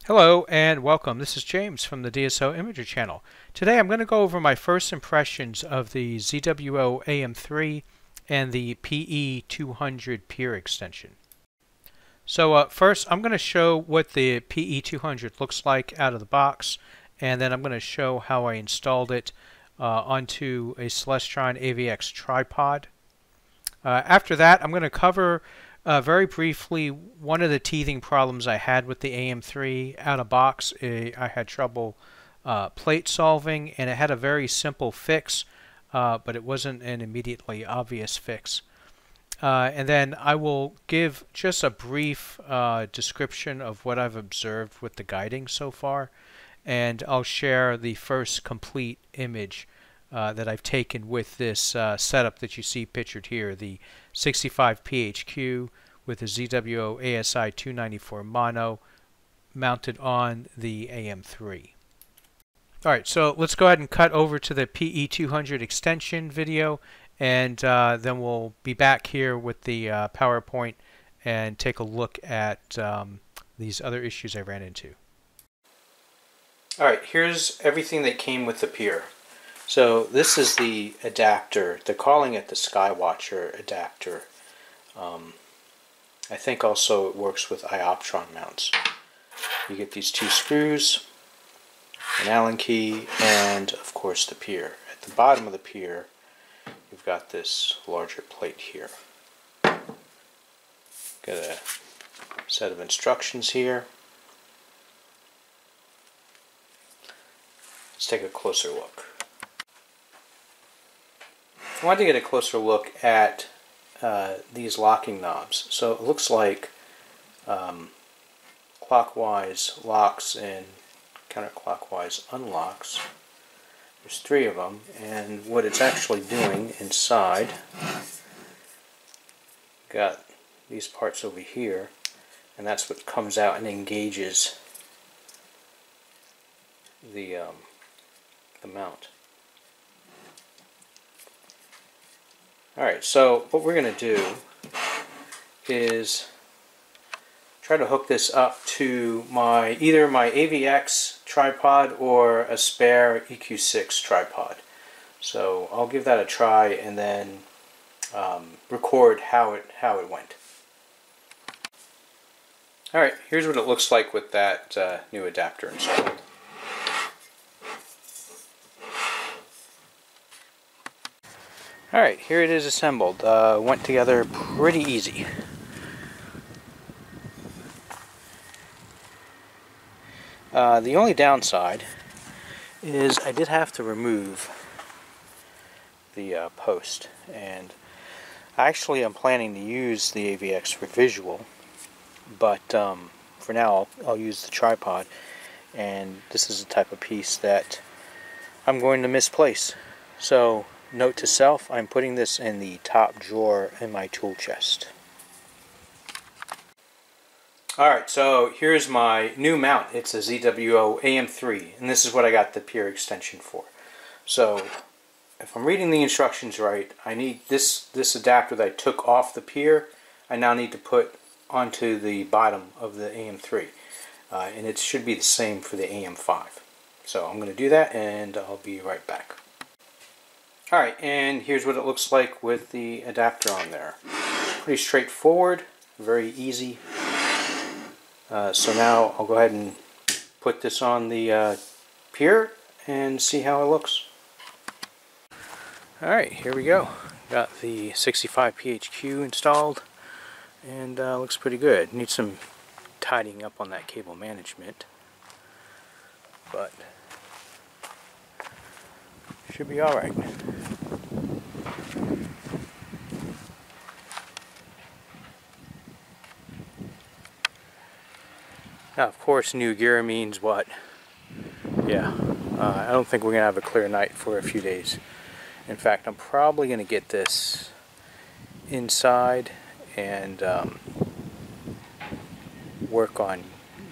Hello and welcome. This is James from the DSO Imager channel. Today I'm going to go over my first impressions of the ZWO AM3 and the PE200 Pier extension. So first I'm going to show what the PE200 looks like out of the box, and then I'm going to show how I installed it onto a Celestron AVX tripod. After that I'm going to cover very briefly one of the teething problems I had with the AM3 out of box. I had trouble plate solving, and it had a very simple fix, but it wasn't an immediately obvious fix. And then I will give just a brief description of what I've observed with the guiding so far, and I'll share the first complete image that I've taken with this setup that you see pictured here, the 65 PHQ with a ZWO ASI 294 mono mounted on the AM3. Alright, so let's go ahead and cut over to the PE200 extension video, and then we'll be back here with the PowerPoint and take a look at these other issues I ran into. Alright, here's everything that came with the Pier. So this is the adapter. They're calling it the Skywatcher adapter. I think also it works with iOptron mounts. You get these two screws, an Allen key, and of course the Pier. At the bottom of the Pier, you've got this larger plate here. Got a set of instructions here. Let's take a closer look. I wanted to get a closer look at these locking knobs. So it looks like clockwise locks and counterclockwise unlocks. There's three of them, and what it's actually doing inside, got these parts over here, and that's what comes out and engages the mount. Alright, so what we're going to do is try to hook this up to either my AVX tripod or a spare EQ6 tripod. So I'll give that a try and then record how it went. Alright, here's what it looks like with that new adapter installed. Alright, here it is assembled. Went together pretty easy. The only downside is I did have to remove the post, and actually I'm planning to use the AVX for visual, but for now I'll use the tripod, and this is the type of piece that I'm going to misplace. So note to self, I'm putting this in the top drawer in my tool chest. Alright, so here's my new mount. It's a ZWO AM3, and this is what I got the Pier extension for. So if I'm reading the instructions right, I need this adapter that I took off the Pier, I now need to put onto the bottom of the AM3. And it should be the same for the AM5. So I'm going to do that, and I'll be right back. Alright, and here's what it looks like with the adapter on there. Pretty straightforward, very easy. So now I'll go ahead and put this on the Pier and see how it looks. Alright, here we go. Got the 65 PHQ installed, and looks pretty good. Need some tidying up on that cable management, but should be alright. Now, of course, new gear means what? Yeah, I don't think we're going to have a clear night for a few days. In fact, I'm probably going to get this inside and work on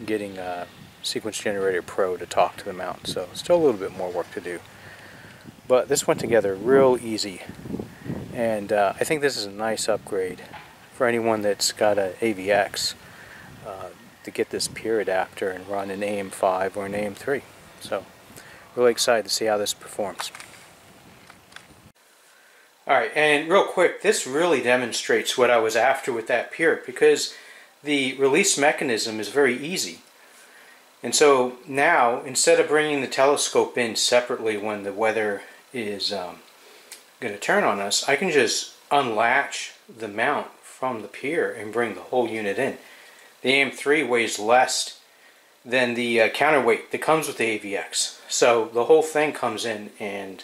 getting a Sequence Generator Pro to talk to the mount. So still a little bit more work to do. But this went together real easy, and I think this is a nice upgrade for anyone that's got an AVX. to get this Pier adapter and run an AM5 or an AM3. So really excited to see how this performs. Alright, and real quick, this really demonstrates what I was after with that Pier, because the release mechanism is very easy. And so now, instead of bringing the telescope in separately when the weather is going to turn on us, I can just unlatch the mount from the Pier and bring the whole unit in. The AM3 weighs less than the counterweight that comes with the AVX. So the whole thing comes in, and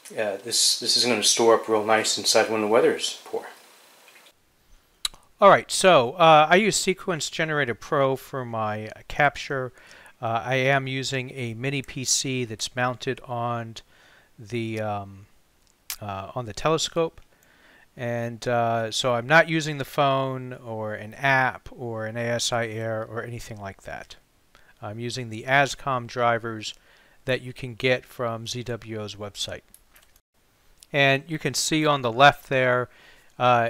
this is going to store up real nice inside when the weather is poor. Alright, so I use Sequence Generator Pro for my capture. I am using a mini PC that's mounted on the telescope, and so I'm not using the phone or an app or an ASI Air or anything like that. I'm using the ASCOM drivers that you can get from ZWO's website. And you can see on the left there,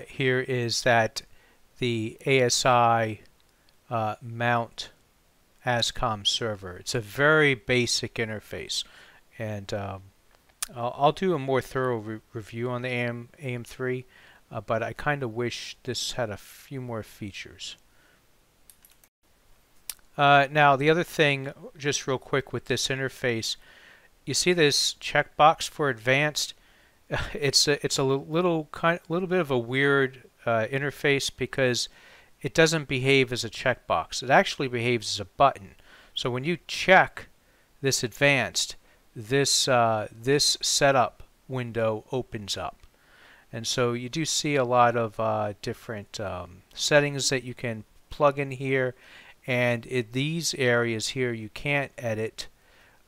here is that the ASI mount ASCOM server. It's a very basic interface, and I'll do a more thorough review on the AM3, but I kind of wish this had a few more features. Now the other thing, just real quick with this interface, you see this checkbox for advanced. It's a little bit of a weird interface, because it doesn't behave as a checkbox. It actually behaves as a button. So when you check this advanced, this setup window opens up, and so you do see a lot of different settings that you can plug in here. And in these areas here, you can't edit.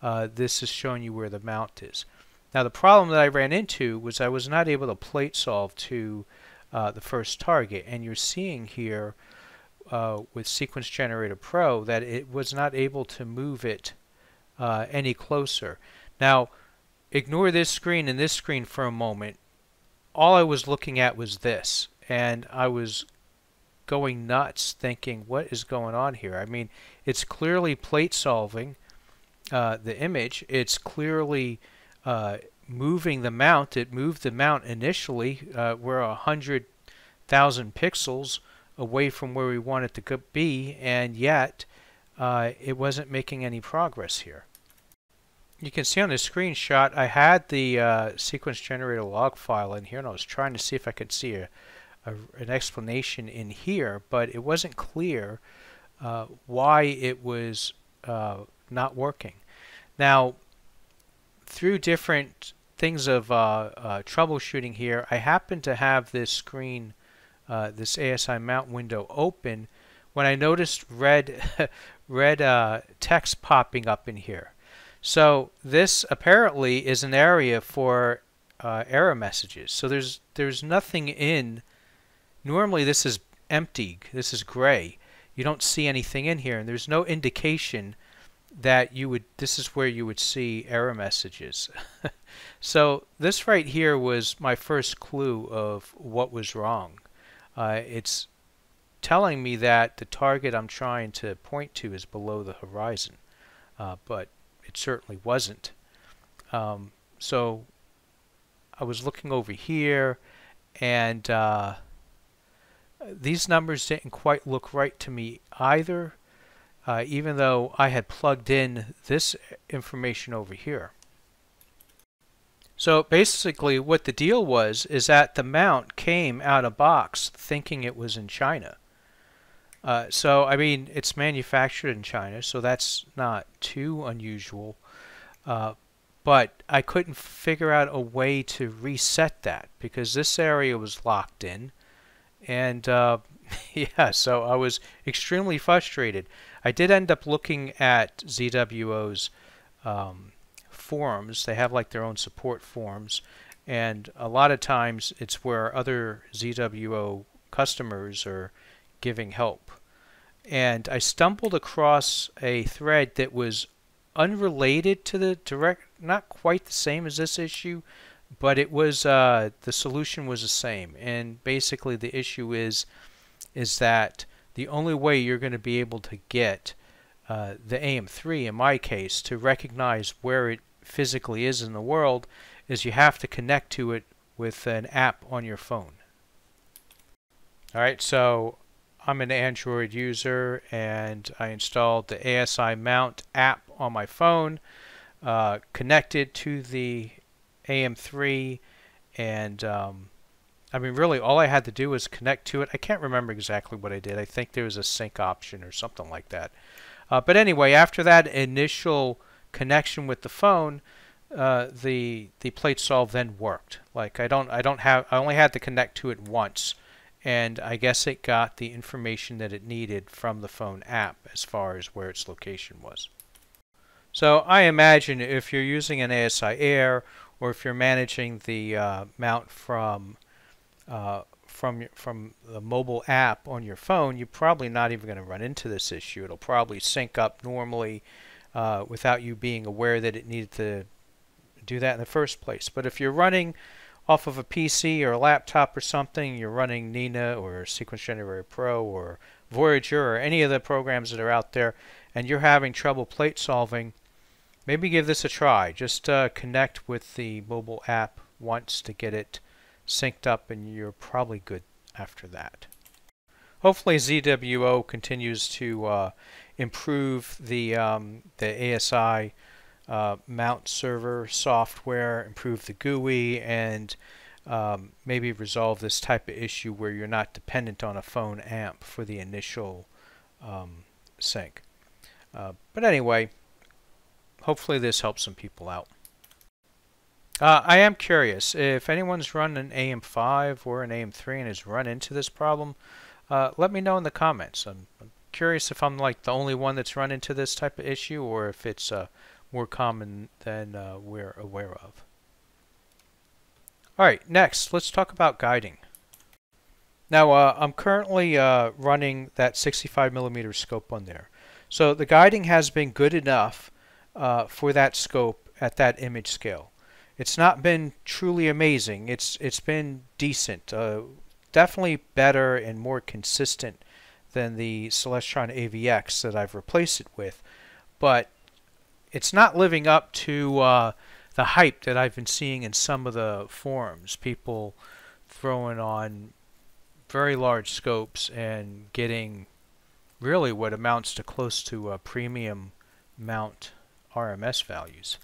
This is showing you where the mount is. Now the problem that I ran into was I was not able to plate solve to the first target, and you're seeing here with Sequence Generator Pro that it was not able to move it any closer. Now ignore this screen and this screen for a moment. All I was looking at was this, and I was going nuts thinking, what is going on here? I mean, it's clearly plate solving the image. It's clearly moving the mount. It moved the mount initially. We're 100,000 pixels away from where we want it to be, and yet it wasn't making any progress here. You can see on the screenshot I had the sequence generator log file in here, and I was trying to see if I could see an explanation in here, but it wasn't clear why it was not working. Now, through different things of troubleshooting here, I happen to have this screen, this ASI mount window open, when I noticed red text popping up in here. So this apparently is an area for error messages. So there's nothing in. Normally this is empty. This is gray. You don't see anything in here, and there's no indication that you would. This is where you would see error messages. So this right here was my first clue of what was wrong. It's telling me that the target I'm trying to point to is below the horizon, but it certainly wasn't. So I was looking over here, and these numbers didn't quite look right to me either, even though I had plugged in this information over here. So basically what the deal was is that the mount came out of box thinking it was in China. So I mean, it's manufactured in China, so that's not too unusual, but I couldn't figure out a way to reset that because this area was locked in, and yeah, so I was extremely frustrated. I did end up looking at ZWO's forums. They have like their own support forums, and a lot of times it's where other ZWO customers are giving help. And I stumbled across a thread that was unrelated to the direct, not quite the same as this issue, but it was the solution was the same. And basically the issue is that the only way you're going to be able to get the AM3, in my case, to recognize where it physically is in the world is you have to connect to it with an app on your phone. Alright, so I'm an Android user and I installed the ASI Mount app on my phone, connected to the AM3, and I mean, really, all I had to do was connect to it. I can't remember exactly what I did. I think there was a sync option or something like that. But anyway, after that initial connection with the phone, the plate solve then worked. Like I only had to connect to it once, and I guess it got the information that it needed from the phone app as far as where its location was. So I imagine if you're using an ASI Air, or if you're managing the mount from the mobile app on your phone, you're probably not even going to run into this issue. It'll probably sync up normally without you being aware that it needed to do that in the first place. But if you're running off of a PC or a laptop or something, you're running Nina or Sequence Generator Pro or Voyager or any of the programs that are out there, and you're having trouble plate solving, maybe give this a try. Just connect with the mobile app once to get it synced up, and you're probably good after that. Hopefully ZWO continues to improve the ASI mount server software, improve the GUI, and maybe resolve this type of issue where you're not dependent on a phone amp for the initial sync. But anyway, hopefully this helps some people out. I am curious, if anyone's run an AM5 or an AM3 and has run into this problem, let me know in the comments. I'm curious if I'm like the only one that's run into this type of issue, or if it's more common than we're aware of. Alright, next, let's talk about guiding. Now, I'm currently running that 65mm scope on there. So the guiding has been good enough for that scope at that image scale. It's not been truly amazing. It's been decent. Definitely better and more consistent than the Celestron AVX that I've replaced it with. But it's not living up to the hype that I've been seeing in some of the forums. People throwing on very large scopes and getting really what amounts to close to premium mount RMS values.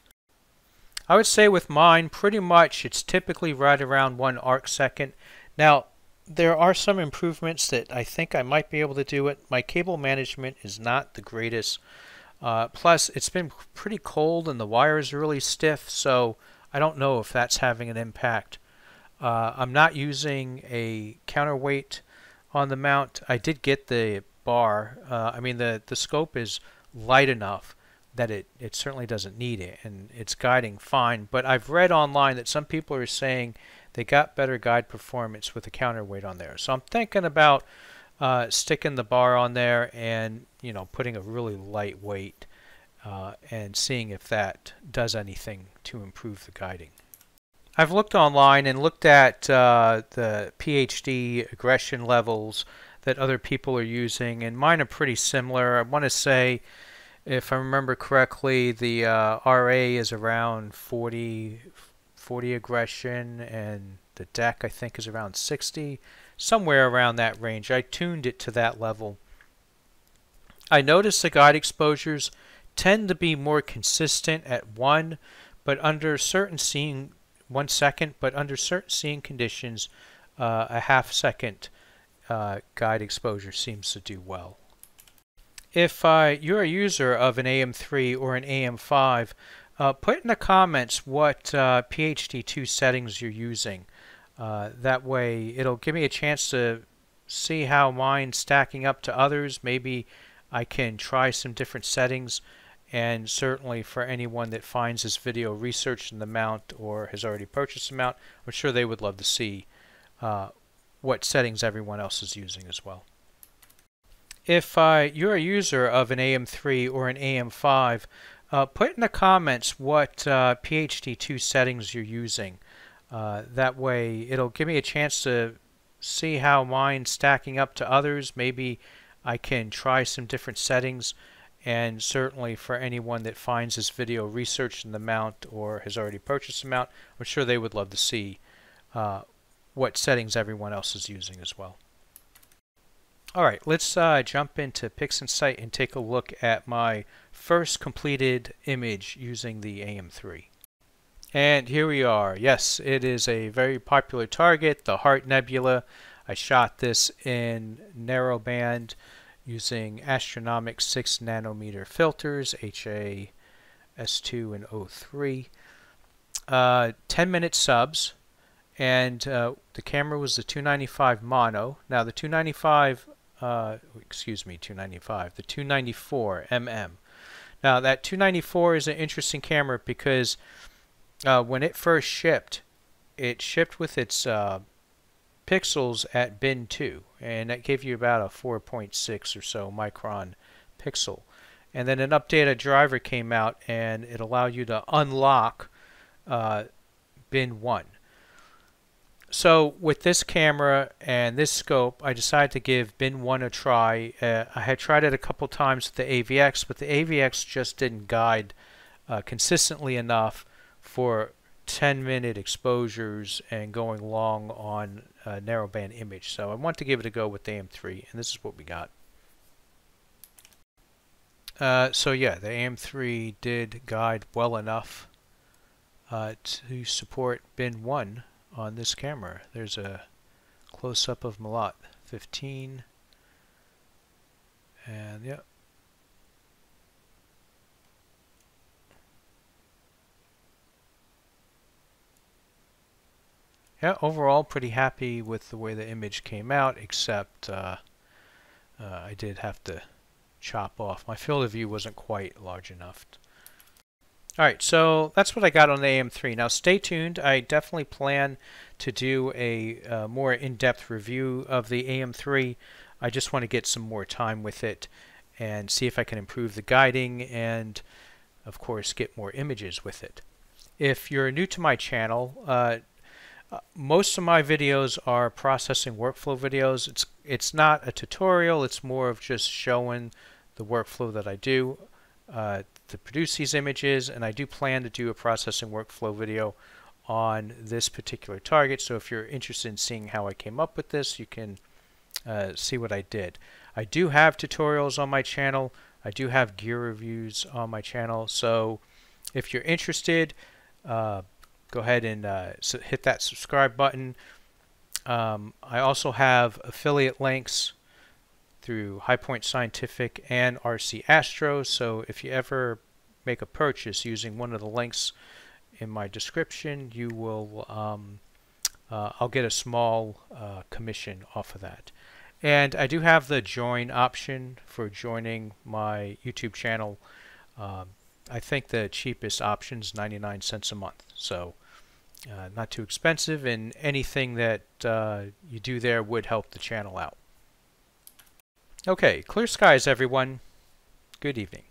I would say with mine, pretty much it's typically right around 1 arc second. Now, there are some improvements that I think I might be able to do it. My cable management is not the greatest. Plus, it's been pretty cold and the wires are really stiff, so I don't know if that's having an impact. I'm not using a counterweight on the mount. I did get the bar. I mean, the scope is light enough that it certainly doesn't need it, and it's guiding fine. But I've read online that some people are saying they got better guide performance with a counterweight on there. So I'm thinking about sticking the bar on there and putting a really light weight and seeing if that does anything to improve the guiding. I've looked online and looked at the PhD aggression levels that other people are using, and mine are pretty similar. I want to say, if I remember correctly, the RA is around 40 aggression, and the deck I think is around 60, somewhere around that range. I tuned it to that level. I noticed the guide exposures tend to be more consistent at 1 second, but under certain scene conditions, a half second guide exposure seems to do well. If you're a user of an AM3 or an AM5, put in the comments what PHD2 settings you're using. That way it'll give me a chance to see how mine's stacking up to others. Maybe I can try some different settings, and certainly for anyone that finds this video researching the mount or has already purchased the mount, I'm sure they would love to see what settings everyone else is using as well. If you're a user of an AM3 or an AM5, put in the comments what PHD2 settings you're using. That way it'll give me a chance to see how mine's stacking up to others. Maybe I can try some different settings, and certainly for anyone that finds this video researching the mount or has already purchased the mount, I'm sure they would love to see what settings everyone else is using as well. Alright, let's jump into PixInsight and take a look at my first completed image using the AM3. And here we are. Yes, it is a very popular target, the Heart Nebula. I shot this in narrowband using Astronomic 6 nanometer filters, HA, S2, and O3. 10-minute subs, and the camera was the 295 mono. Now the 295, the 294 mm. Now that 294 is an interesting camera because when it first shipped, it shipped with its pixels at bin 2, and that gave you about a 4.6 or so micron pixel. And then an updated driver came out and it allowed you to unlock bin 1. So with this camera and this scope, I decided to give bin 1 a try. I had tried it a couple times with the AVX, but the AVX just didn't guide consistently enough for 10-minute exposures and going long on a narrowband image. So I want to give it a go with the AM3, and this is what we got. So yeah, the AM3 did guide well enough to support bin 1 on this camera. There's a close-up of Malat 15, and yeah. Yeah, overall pretty happy with the way the image came out, except I did have to chop off. My field of view wasn't quite large enough. Alright, so that's what I got on the AM3. Now stay tuned. I definitely plan to do a more in-depth review of the AM3. I just want to get some more time with it and see if I can improve the guiding and, of course, get more images with it. If you're new to my channel, most of my videos are processing workflow videos. It's not a tutorial, it's more of just showing the workflow that I do to produce these images, and I do plan to do a processing workflow video on this particular target. So if you're interested in seeing how I came up with this, you can see what I did. I do have tutorials on my channel. I do have gear reviews on my channel. So if you're interested, go ahead and hit that subscribe button. I also have affiliate links through High Point Scientific and RC-Astro, so if you ever make a purchase using one of the links in my description, you will I'll get a small commission off of that. And I do have the join option for joining my YouTube channel. I think the cheapest option is 99 cents a month, so not too expensive, and anything that you do there would help the channel out. Okay, clear skies everyone. Good evening.